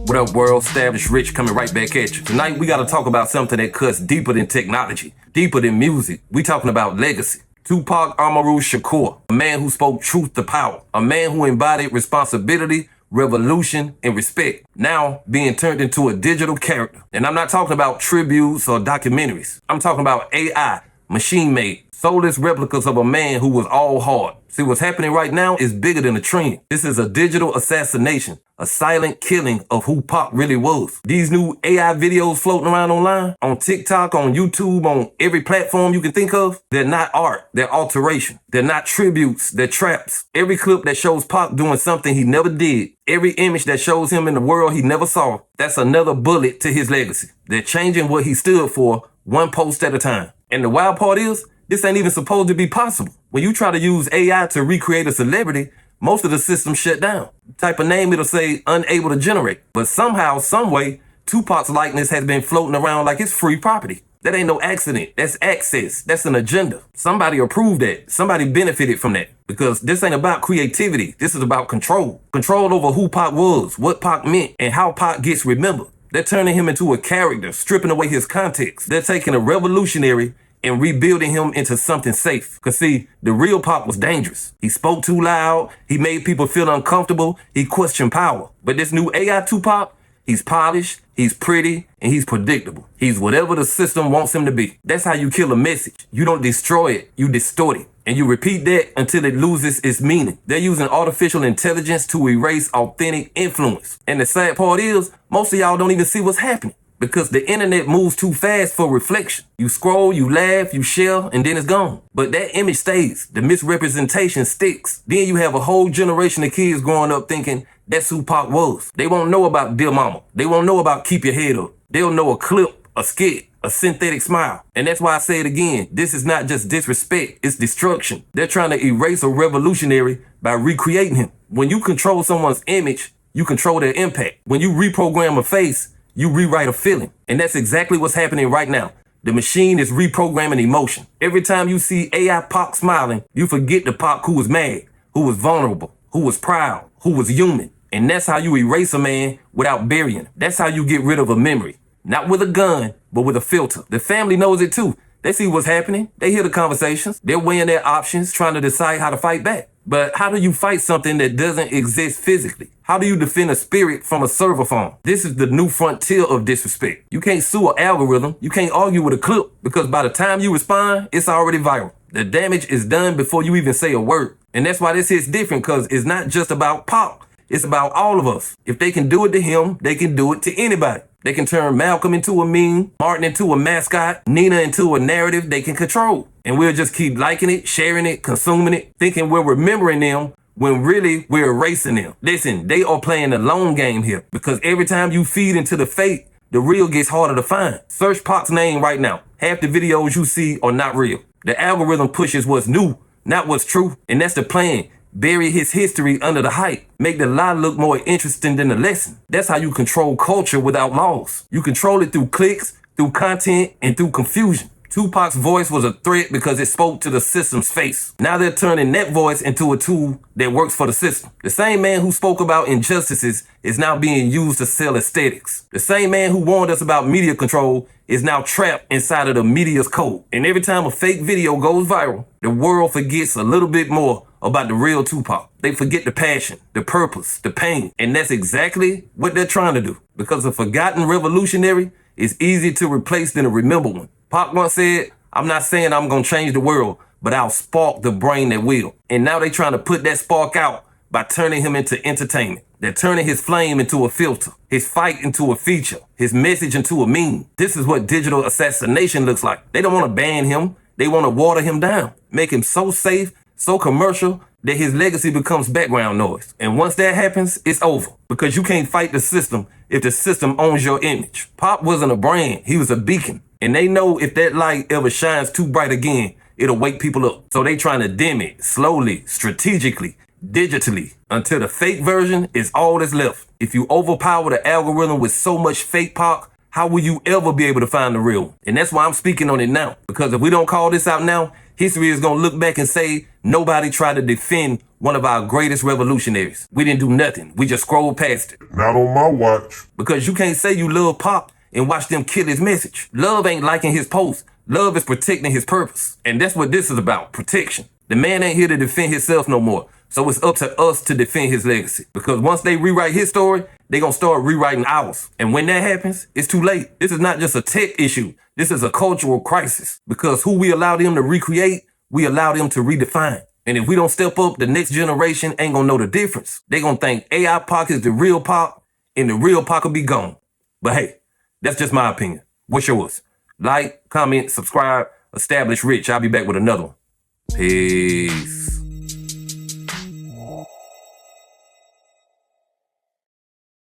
What up, world? Established Rich coming right back at you. Tonight, we gotta talk about something that cuts deeper than technology, deeper than music. We talking about legacy. Tupac Shakur, a man who spoke truth to power, a man who embodied responsibility, revolution, and respect, now being turned into a digital character. And I'm not talking about tributes or documentaries. I'm talking about AI, machine-made, soulless replicas of a man who was all heart. See, what's happening right now is bigger than a trend. This is a digital assassination, a silent killing of who Pac really was. These new AI videos floating around online, on TikTok, on YouTube, on every platform you can think of, they're not art, they're alteration. They're not tributes, they're traps. Every clip that shows Pac doing something he never did, every image that shows him in the world he never saw, that's another bullet to his legacy. They're changing what he stood for, one post at a time. And the wild part is, this ain't even supposed to be possible. When you try to use AI to recreate a celebrity, most of the systems shut down. Type a name, it'll say unable to generate. But somehow, some way, Tupac's likeness has been floating around like it's free property. That ain't no accident. That's access. That's an agenda. Somebody approved that. Somebody benefited from that. Because this ain't about creativity. This is about control. Control over who Pac was, what Pac meant, and how Pac gets remembered. They're turning him into a character, stripping away his context. They're taking a revolutionary and rebuilding him into something safe. Cause see, the real Pac was dangerous. He spoke too loud. He made people feel uncomfortable. He questioned power. But this new AI Tupac, he's polished, he's pretty, and he's predictable. He's whatever the system wants him to be. That's how you kill a message. You don't destroy it, you distort it. And you repeat that until it loses its meaning. They're using artificial intelligence to erase authentic influence. And the sad part is, most of y'all don't even see what's happening. Because the internet moves too fast for reflection. You scroll, you laugh, you share, and then it's gone. But that image stays. The misrepresentation sticks. Then you have a whole generation of kids growing up thinking that's who Pac was. They won't know about Dear Mama. They won't know about Keep Your Head Up. They'll know a clip, a skit, a synthetic smile. And that's why I say it again. This is not just disrespect, it's destruction. They're trying to erase a revolutionary by recreating him. When you control someone's image, you control their impact. When you reprogram a face, you rewrite a feeling. And that's exactly what's happening right now. The machine is reprogramming emotion. Every time you see AI Pac smiling, you forget the Pac who was mad, who was vulnerable, who was proud, who was human. And that's how you erase a man without burying him. That's how you get rid of a memory. Not with a gun, but with a filter. The family knows it too. They see what's happening. They hear the conversations. They're weighing their options, trying to decide how to fight back. But how do you fight something that doesn't exist physically? How do you defend a spirit from a server farm? This is the new frontier of disrespect. You can't sue an algorithm. You can't argue with a clip because by the time you respond, it's already viral. The damage is done before you even say a word. And that's why this hits different, because it's not just about Pac. It's about all of us. If they can do it to him, they can do it to anybody. They can turn Malcolm into a meme, Martin into a mascot, Nina into a narrative they can control. And we'll just keep liking it, sharing it, consuming it, thinking we're remembering them when really we're erasing them. Listen, they are playing the long game here, because every time you feed into the fake, the real gets harder to find. Search Pac's name right now. Half the videos you see are not real. The algorithm pushes what's new, not what's true. And that's the plan. Bury his history under the hype. Make the lie look more interesting than the lesson. That's how you control culture without laws. You control it through clicks, through content, and through confusion. Tupac's voice was a threat because it spoke to the system's face. Now they're turning that voice into a tool that works for the system. The same man who spoke about injustices is now being used to sell aesthetics. The same man who warned us about media control is now trapped inside of the media's code. And every time a fake video goes viral, the world forgets a little bit more about the real Tupac. They forget the passion, the purpose, the pain. And that's exactly what they're trying to do. Because a forgotten revolutionary is easier to replace than a remembered one. Pac once said, I'm not saying I'm gonna change the world, but I'll spark the brain that will. And now they're trying to put that spark out by turning him into entertainment. They're turning his flame into a filter, his fight into a feature, his message into a meme. This is what digital assassination looks like. They don't want to ban him. They want to water him down, make him so safe, so commercial that his legacy becomes background noise. And once that happens, it's over, because you can't fight the system if the system owns your image. Pac wasn't a brand, he was a beacon. And they know if that light ever shines too bright again, it'll wake people up. So they trying to dim it slowly, strategically, digitally, until the fake version is all that's left. If you overpower the algorithm with so much fake Pac, how will you ever be able to find the real one? And that's why I'm speaking on it now. Because if we don't call this out now, History is gonna look back and say, nobody tried to defend one of our greatest revolutionaries. We didn't do nothing. We just scrolled past it. Not on my watch. Because you can't say you love Pop and watch them kill his message. Love ain't liking his post. Love is protecting his purpose. And that's what this is about, protection. The man ain't here to defend himself no more. So it's up to us to defend his legacy. Because once they rewrite his story, they gonna start rewriting ours. And when that happens, it's too late. This is not just a tech issue. This is a cultural crisis. Because who we allow them to recreate, we allow them to redefine. And if we don't step up, the next generation ain't gonna know the difference. They gonna think AI Pac is the real Pac, and the real Pac will be gone. But hey, that's just my opinion. What's yours? Like, comment, subscribe, establish rich. I'll be back with another one. Peace.